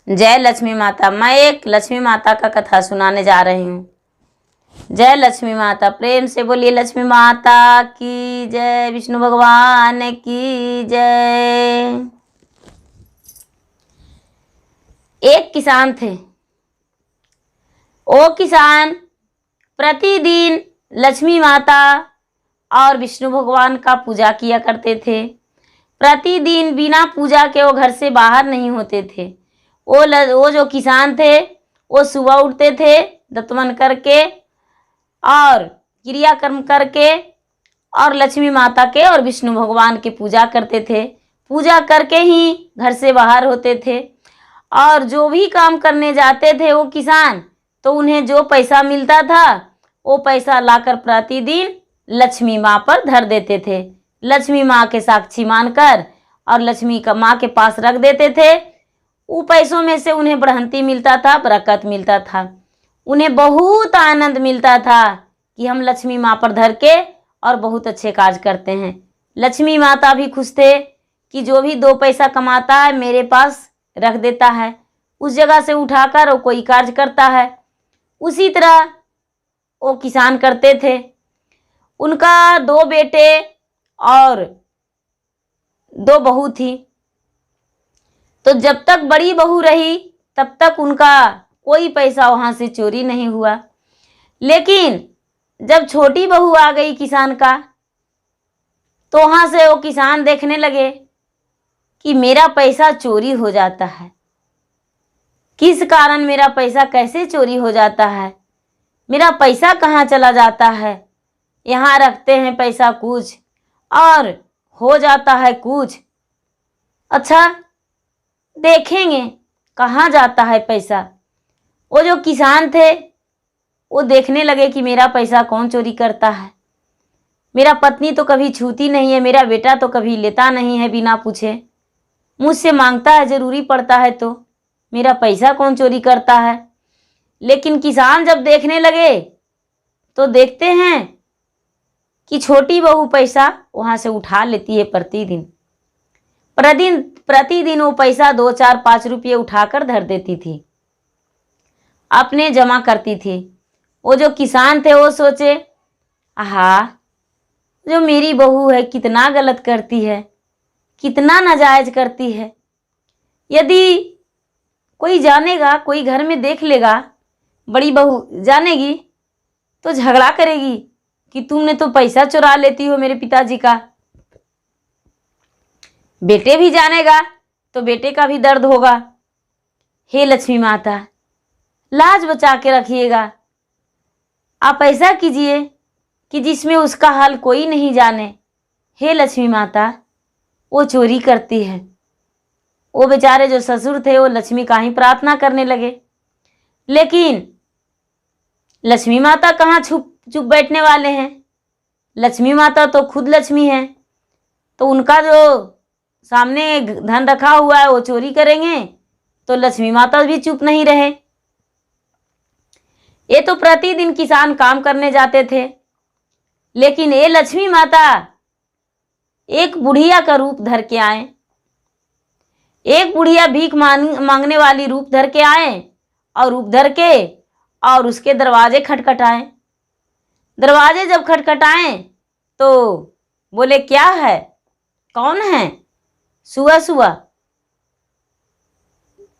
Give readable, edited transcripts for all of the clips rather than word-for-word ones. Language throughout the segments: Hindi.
जय लक्ष्मी माता। मैं एक लक्ष्मी माता का कथा सुनाने जा रही हूँ। जय लक्ष्मी माता। प्रेम से बोलिए लक्ष्मी माता की जय, विष्णु भगवान की जय। एक किसान थे। वो किसान प्रतिदिन लक्ष्मी माता और विष्णु भगवान का पूजा किया करते थे। प्रतिदिन बिना पूजा के वो घर से बाहर नहीं होते थे। वो जो किसान थे वो सुबह उठते थे, दतमन करके और क्रियाकर्म करके और लक्ष्मी माता के और विष्णु भगवान की पूजा करते थे। पूजा करके ही घर से बाहर होते थे और जो भी काम करने जाते थे वो किसान, तो उन्हें जो पैसा मिलता था वो पैसा लाकर प्रतिदिन लक्ष्मी माँ पर धर देते थे। लक्ष्मी माँ के साक्षी मानकर और लक्ष्मी का माँ के पास रख देते थे। वो पैसों में से उन्हें बढ़ंती मिलता था, बरकत मिलता था। उन्हें बहुत आनंद मिलता था कि हम लक्ष्मी माँ पर धर के और बहुत अच्छे कार्य करते हैं। लक्ष्मी माता भी खुश थे कि जो भी दो पैसा कमाता है मेरे पास रख देता है, उस जगह से उठाकर वो कोई कार्य करता है। उसी तरह वो किसान करते थे। उनका दो बेटे और दो बहू थी। तो जब तक बड़ी बहू रही तब तक उनका कोई पैसा वहाँ से चोरी नहीं हुआ। लेकिन जब छोटी बहू आ गई किसान का, तो वहाँ से वो किसान देखने लगे कि मेरा पैसा चोरी हो जाता है। किस कारण मेरा पैसा कैसे चोरी हो जाता है, मेरा पैसा कहाँ चला जाता है। यहाँ रखते हैं पैसा कुछ और हो जाता है कुछ। अच्छा देखेंगे कहाँ जाता है पैसा। वो जो किसान थे वो देखने लगे कि मेरा पैसा कौन चोरी करता है। मेरा पत्नी तो कभी छूती नहीं है, मेरा बेटा तो कभी लेता नहीं है बिना पूछे, मुझसे मांगता है ज़रूरी पड़ता है तो मेरा पैसा कौन चोरी करता है। लेकिन किसान जब देखने लगे तो देखते हैं कि छोटी बहू पैसा वहाँ से उठा लेती है। प्रतिदिन वो पैसा 2, 4, 5 रुपये उठाकर धर देती थी, अपने जमा करती थी। वो जो किसान थे वो सोचे, आहा जो मेरी बहू है कितना गलत करती है, कितना नाजायज करती है। यदि कोई जानेगा, कोई घर में देख लेगा, बड़ी बहू जानेगी तो झगड़ा करेगी कि तुमने तो पैसा चुरा लेती हो मेरे पिताजी का। बेटे भी जानेगा तो बेटे का भी दर्द होगा। हे लक्ष्मी माता, लाज बचा के रखिएगा। आप ऐसा कीजिए कि जिसमें उसका हाल कोई नहीं जाने। हे लक्ष्मी माता, वो चोरी करती है। वो बेचारे जो ससुर थे वो लक्ष्मी का ही प्रार्थना करने लगे। लेकिन लक्ष्मी माता कहाँ चुप बैठने वाले हैं। लक्ष्मी माता तो खुद लक्ष्मी हैं, तो उनका जो सामने धन रखा हुआ है वो चोरी करेंगे तो लक्ष्मी माता भी चुप नहीं रहे। ये तो प्रतिदिन किसान काम करने जाते थे। लेकिन ये लक्ष्मी माता एक बुढ़िया का रूप धर के आए। एक बुढ़िया भीख मांगने वाली रूप धर के आए और रूप धर के और उसके दरवाजे खटखटाए। दरवाजे जब खटखटाए तो बोले, क्या है, कौन है। सुबह सुबह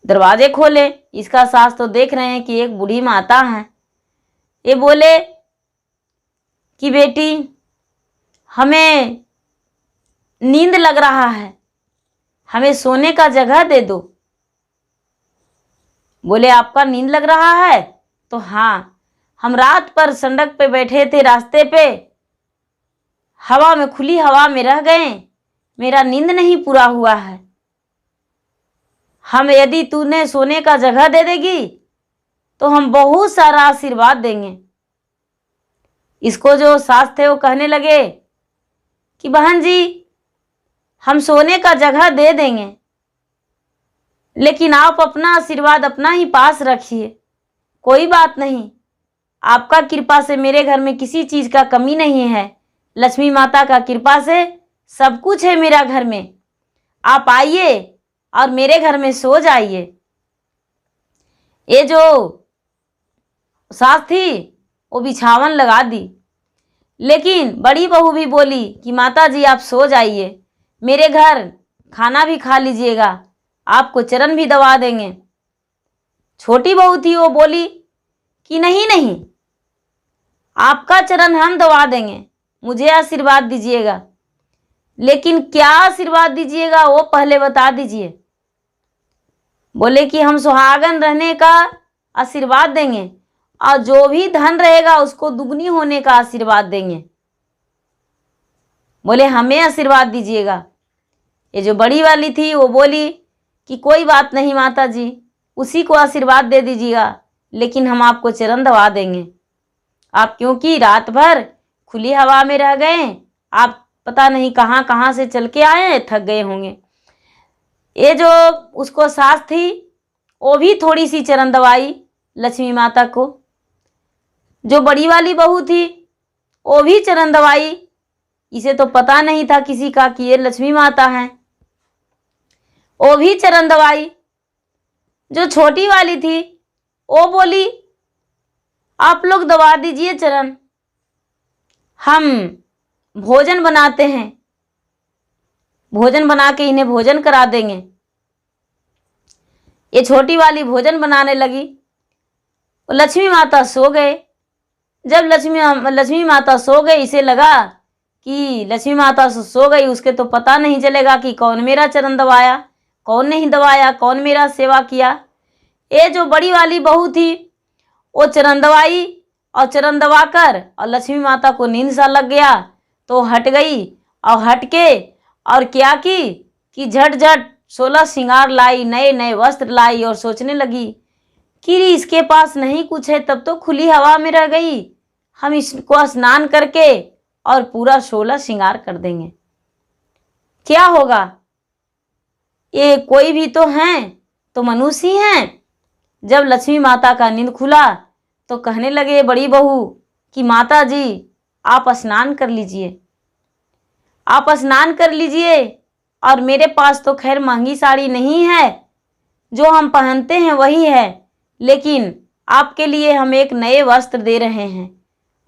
दरवाजे खोले। इसका सास तो देख रहे हैं कि एक बूढ़ी माता है। ये बोले कि बेटी हमें नींद लग रहा है, हमें सोने का जगह दे दो। बोले आपका नींद लग रहा है? तो हाँ, हम रात पर सड़क पे बैठे थे, रास्ते पे हवा में, खुली हवा में रह गए, मेरा नींद नहीं पूरा हुआ है। हम यदि तूने सोने का जगह दे देगी तो हम बहुत सारा आशीर्वाद देंगे। इसको जो सास थे वो कहने लगे कि बहन जी हम सोने का जगह दे देंगे, लेकिन आप अपना आशीर्वाद अपना ही पास रखिए। कोई बात नहीं, आपका कृपा से मेरे घर में किसी चीज़ का कमी नहीं है। लक्ष्मी माता का कृपा से सब कुछ है मेरा घर में। आप आइए और मेरे घर में सो जाइए। ये जो सास थी वो बिछावन लगा दी, लेकिन बड़ी बहू भी बोली कि माता जी आप सो जाइए, मेरे घर खाना भी खा लीजिएगा, आपको चरण भी दबा देंगे। छोटी बहू थी वो बोली कि नहीं नहीं, आपका चरण हम दबा देंगे, मुझे आशीर्वाद दीजिएगा। लेकिन क्या आशीर्वाद दीजिएगा वो पहले बता दीजिए। बोले कि हम सुहागन रहने का आशीर्वाद देंगे और जो भी धन रहेगा उसको दुगनी होने का आशीर्वाद देंगे। बोले हमें आशीर्वाद दीजिएगा। ये जो बड़ी वाली थी वो बोली कि कोई बात नहीं माता जी, उसी को आशीर्वाद दे दीजिएगा, लेकिन हम आपको चरण दबा देंगे। आप क्योंकि रात भर खुली हवा में रह गए, आप पता नहीं कहाँ कहाँ से चल के आए, थक गए होंगे। ये जो उसको सास थी वो भी थोड़ी सी चरण दबाई लक्ष्मी माता को। जो बड़ी वाली बहू थी वो भी चरण दबाई। इसे तो पता नहीं था किसी का कि ये लक्ष्मी माता हैं, वो भी चरण दबाई। जो छोटी वाली थी वो बोली आप लोग दबा दीजिए चरण, हम भोजन बनाते हैं, भोजन बना के इन्हें भोजन करा देंगे। ये छोटी वाली भोजन बनाने लगी। लक्ष्मी माता सो गए। जब लक्ष्मी माता सो गई, इसे लगा कि लक्ष्मी माता सो गई, उसके तो पता नहीं चलेगा कि कौन मेरा चरण दबाया, कौन नहीं दबाया, कौन मेरा सेवा किया। ये जो बड़ी वाली बहू थी वो चरण दबाई और चरण दबाकर और लक्ष्मी माता को नींद सा लग गया तो हट गई। और हट के और क्या की कि झट झट 16 श्रृंगार लाई, नए नए वस्त्र लाई और सोचने लगी कि इसके पास नहीं कुछ है, तब तो खुली हवा में रह गई, हम इसको स्नान करके और पूरा 16 श्रृंगार कर देंगे। क्या होगा, ये कोई भी तो हैं, तो मनुष्य ही हैं। जब लक्ष्मी माता का नींद खुला तो कहने लगे बड़ी बहू कि माता जी आप स्नान कर लीजिए, आप स्नान कर लीजिए, और मेरे पास तो खैर महंगी साड़ी नहीं है, जो हम पहनते हैं वही है, लेकिन आपके लिए हम एक नए वस्त्र दे रहे हैं,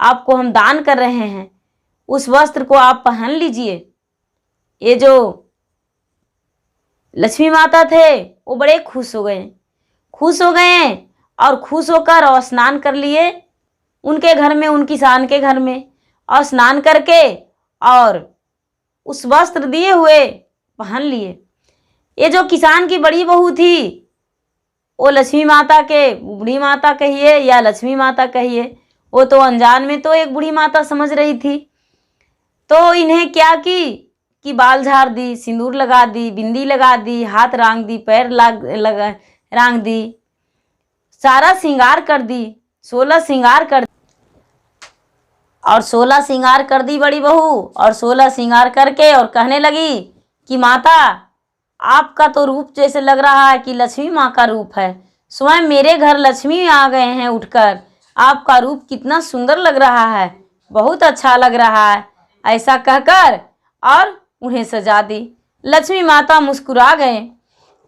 आपको हम दान कर रहे हैं, उस वस्त्र को आप पहन लीजिए। ये जो लक्ष्मी माता थे वो बड़े खुश हो गए और खुश होकर और स्नान कर लिए उनके घर में, उनकी शान के घर में, और स्नान करके और उस वस्त्र दिए हुए पहन लिए। ये जो किसान की बड़ी बहू थी वो लक्ष्मी माता के, बूढ़ी माता कहिए या लक्ष्मी माता कहिए, वो तो अनजान में तो एक बूढ़ी माता समझ रही थी। तो इन्हें क्या की कि बाल झाड़ दी, सिंदूर लगा दी, बिंदी लगा दी, हाथ रांग दी, पैर रांग दी, सारा श्रृंगार कर दी, 16 श्रृंगार कर दी। और 16 श्रृंगार कर दी बड़ी बहू, और 16 श्रृंगार करके और कहने लगी कि माता आपका तो रूप जैसे लग रहा है कि लक्ष्मी माँ का रूप है, स्वयं मेरे घर लक्ष्मी आ गए हैं उठकर, आपका रूप कितना सुंदर लग रहा है, बहुत अच्छा लग रहा है। ऐसा कहकर और उन्हें सजा दी। लक्ष्मी माता मुस्कुरा गए,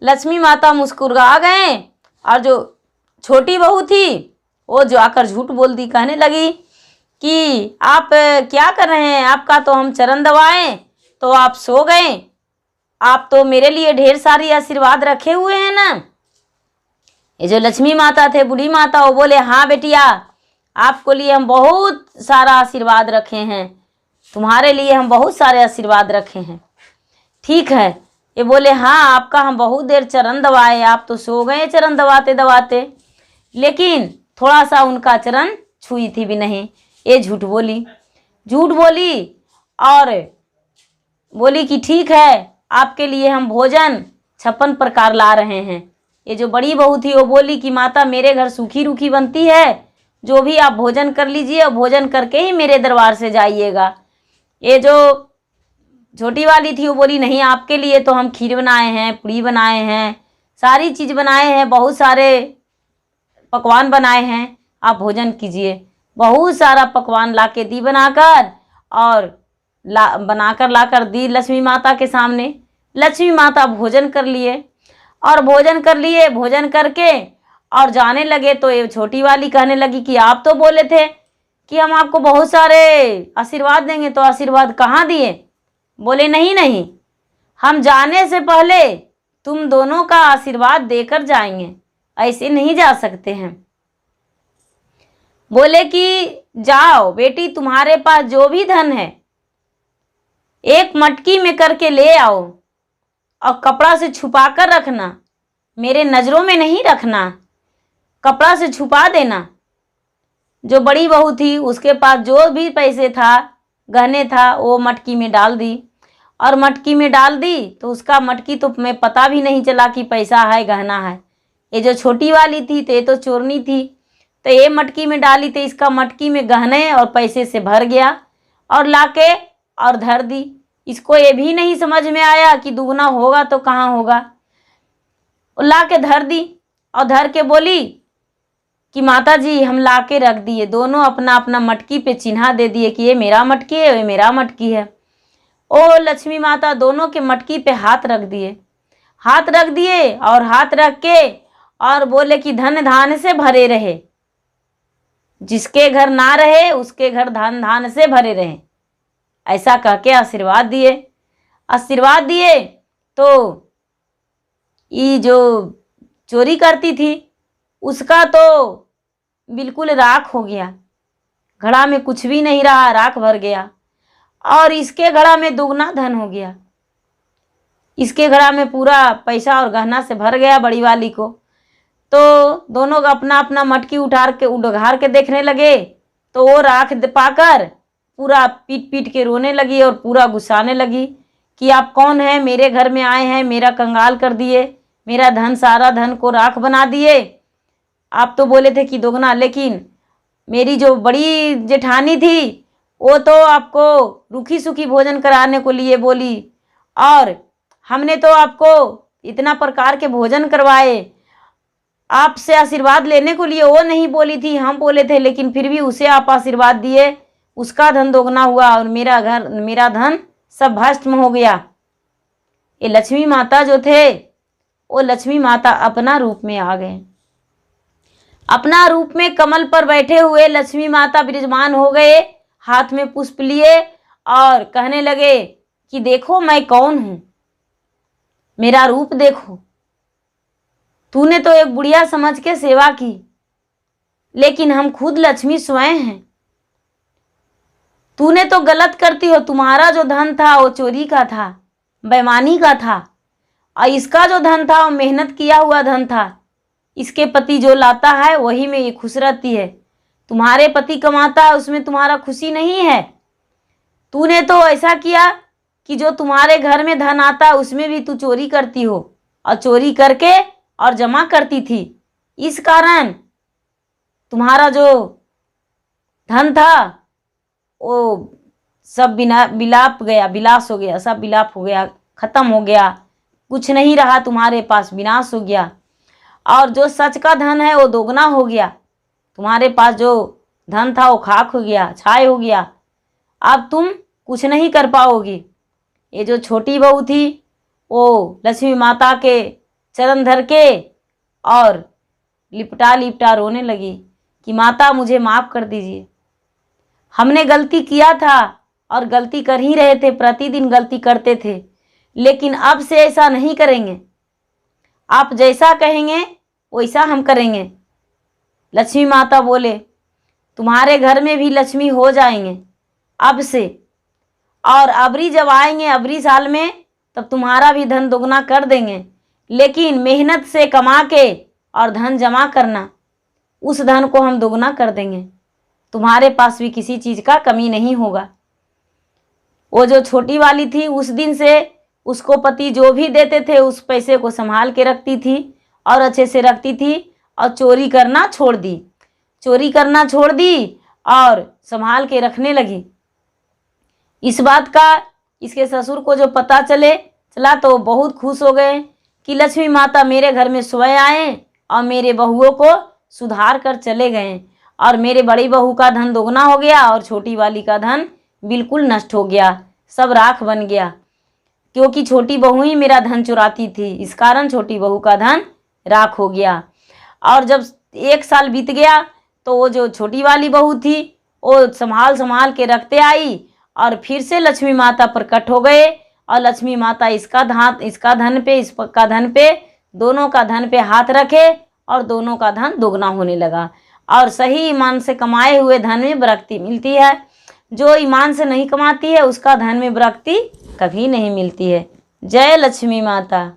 लक्ष्मी माता मुस्कुरा गए। और जो छोटी बहू थी वो जो आकर झूठ बोल दी, कहने लगी कि आप क्या कर रहे हैं, आपका तो हम चरण दबाएं तो आप सो गए, आप तो मेरे लिए ढेर सारी आशीर्वाद रखे हुए हैं ना। ये जो लक्ष्मी माता थे, बूढ़ी माता, वो बोले हाँ बेटिया, आपको लिए हम बहुत सारा आशीर्वाद रखे हैं, तुम्हारे लिए हम बहुत सारे आशीर्वाद रखे हैं। ठीक है। ये बोले हाँ आपका हम बहुत देर चरण दबाए, आप तो सो गए चरण दबाते दबाते, लेकिन थोड़ा सा उनका चरण छुई थी भी नहीं। ये झूठ बोली और बोली कि ठीक है, आपके लिए हम भोजन 56 प्रकार ला रहे हैं। ये जो बड़ी बहू थी वो बोली कि माता मेरे घर सूखी रूखी बनती है, जो भी आप भोजन कर लीजिए और भोजन करके ही मेरे दरबार से जाइएगा। ये जो छोटी वाली थी वो बोली नहीं, आपके लिए तो हम खीर बनाए हैं, पूड़ी बनाए हैं, सारी चीज़ बनाए हैं, बहुत सारे पकवान बनाए हैं, आप भोजन कीजिए। बहुत सारा पकवान लाके दी बनाकर और बनाकर लाकर दी लक्ष्मी माता के सामने। लक्ष्मी माता भोजन कर लिए और भोजन करके और जाने लगे तो ये छोटी वाली कहने लगी कि आप तो बोले थे कि हम आपको बहुत सारे आशीर्वाद देंगे, तो आशीर्वाद कहाँ दिए? बोले नहीं नहीं, हम जाने से पहले तुम दोनों का आशीर्वाद देकर जाएंगे, ऐसे नहीं जा सकते हैं। बोले कि जाओ बेटी, तुम्हारे पास जो भी धन है एक मटकी में करके ले आओ और कपड़ा से छुपा कर रखना, मेरे नज़रों में नहीं रखना, कपड़ा से छुपा देना। जो बड़ी बहू थी उसके पास जो भी पैसे था, गहने था, वो मटकी में डाल दी। और मटकी में डाल दी तो उसका मटकी तो मैं पता भी नहीं चला कि पैसा है गहना है। ये जो छोटी वाली थी तो ये तो चोरनी थी, तो ये मटकी में डाली तो इसका मटकी में गहने और पैसे से भर गया और लाके और धर दी। इसको ये भी नहीं समझ में आया कि दुगना होगा तो कहाँ होगा। ला के धर दी और धर के बोली कि माता जी हम ला के रख दिए। दोनों अपना अपना मटकी पे चिन्हा दे दिए कि ये मेरा मटकी है, ये मेरा मटकी है। ओ लक्ष्मी माता दोनों के मटकी पे हाथ रख दिए, हाथ रख दिए और हाथ रख के और बोले कि धन धान से भरे रहे, जिसके घर ना रहे उसके घर धन धान से भरे रहे, ऐसा कह के आशीर्वाद दिए। आशीर्वाद दिए तो ये जो चोरी करती थी उसका तो बिल्कुल राख हो गया, घड़ा में कुछ भी नहीं रहा, राख भर गया। और इसके घड़ा में दुगना धन हो गया, इसके घड़ा में पूरा पैसा और गहना से भर गया बड़ी वाली को। तो दोनों अपना अपना मटकी उघार के देखने लगे तो वो राख पाकर पूरा पीट पीट के रोने लगी और पूरा गुस्साने लगी कि आप कौन हैं, मेरे घर में आए हैं, मेरा कंगाल कर दिए, मेरा धन सारा धन को राख बना दिए। आप तो बोले थे कि दोगुना, लेकिन मेरी जो बड़ी जेठानी थी वो तो आपको रूखी सूखी भोजन कराने को लिए बोली और हमने तो आपको इतना प्रकार के भोजन करवाए, आपसे आशीर्वाद लेने को लिए वो नहीं बोली थी, हम बोले थे, लेकिन फिर भी उसे आप आशीर्वाद दिए, उसका धन दोगुना हुआ और मेरा धन सब भस्म हो गया। ये लक्ष्मी माता जो थे वो लक्ष्मी माता अपना रूप में आ गए। अपना रूप में कमल पर बैठे हुए लक्ष्मी माता विराजमान हो गए, हाथ में पुष्प लिए और कहने लगे कि देखो मैं कौन हूँ, मेरा रूप देखो। तूने तो एक बुढ़िया समझ के सेवा की, लेकिन हम खुद लक्ष्मी स्वयं हैं। तूने तो गलत करती हो, तुम्हारा जो धन था वो चोरी का था, बेईमानी का था, और इसका जो धन था वो मेहनत किया हुआ धन था। इसके पति जो लाता है वही में ये खुश रहती है, तुम्हारे पति कमाता है उसमें तुम्हारा खुशी नहीं है। तूने तो ऐसा किया कि जो तुम्हारे घर में धन आता है उसमें भी तू चोरी करती हो और चोरी करके और जमा करती थी, इस कारण तुम्हारा जो धन था वो सब बिलाप गया, विलास हो गया, सब विलाप हो गया, खत्म हो गया, कुछ नहीं रहा तुम्हारे पास, विनाश हो गया। और जो सच का धन है वो दोगुना हो गया, तुम्हारे पास जो धन था वो खाक हो गया, छाय हो गया, अब तुम कुछ नहीं कर पाओगी। ये जो छोटी बहू थी वो लक्ष्मी माता के चरण धर के और लिपटा लिपटा रोने लगी कि माता मुझे माफ़ कर दीजिए, हमने गलती किया था और गलती कर ही रहे थे, प्रतिदिन गलती करते थे, लेकिन अब से ऐसा नहीं करेंगे, आप जैसा कहेंगे वैसा हम करेंगे। लक्ष्मी माता बोले तुम्हारे घर में भी लक्ष्मी हो जाएंगे अब से, और अबरी जब आएंगे अबरी साल में तब तुम्हारा भी धन दोगुना कर देंगे, लेकिन मेहनत से कमा के और धन जमा करना, उस धन को हम दोगुना कर देंगे, तुम्हारे पास भी किसी चीज़ का कमी नहीं होगा। वो जो छोटी वाली थी उस दिन से उसको पति जो भी देते थे उस पैसे को संभाल के रखती थी और अच्छे से रखती थी और चोरी करना छोड़ दी, चोरी करना छोड़ दी और संभाल के रखने लगी। इस बात का इसके ससुर को जो पता चला तो बहुत खुश हो गए कि लक्ष्मी माता मेरे घर में स्वयं आए और मेरे बहुओं को सुधार कर चले गए, और मेरे बड़ी बहू का धन दोगुना हो गया और छोटी वाली का धन बिल्कुल नष्ट हो गया, सब राख बन गया, क्योंकि छोटी बहू ही मेरा धन चुराती थी, इस कारण छोटी बहू का धन राख हो गया। और जब 1 साल बीत गया तो वो जो छोटी वाली बहू थी वो संभाल संभाल के रखते आई और फिर से लक्ष्मी माता प्रकट हो गए और लक्ष्मी माता इसका धन पे इसका धन पे दोनों का धन पे हाथ रखे और दोनों का धन दोगुना होने लगा। और सही ईमान से कमाए हुए धन में बरकती मिलती है, जो ईमान से नहीं कमाती है उसका धन में बरकती कभी नहीं मिलती है। जय लक्ष्मी माता।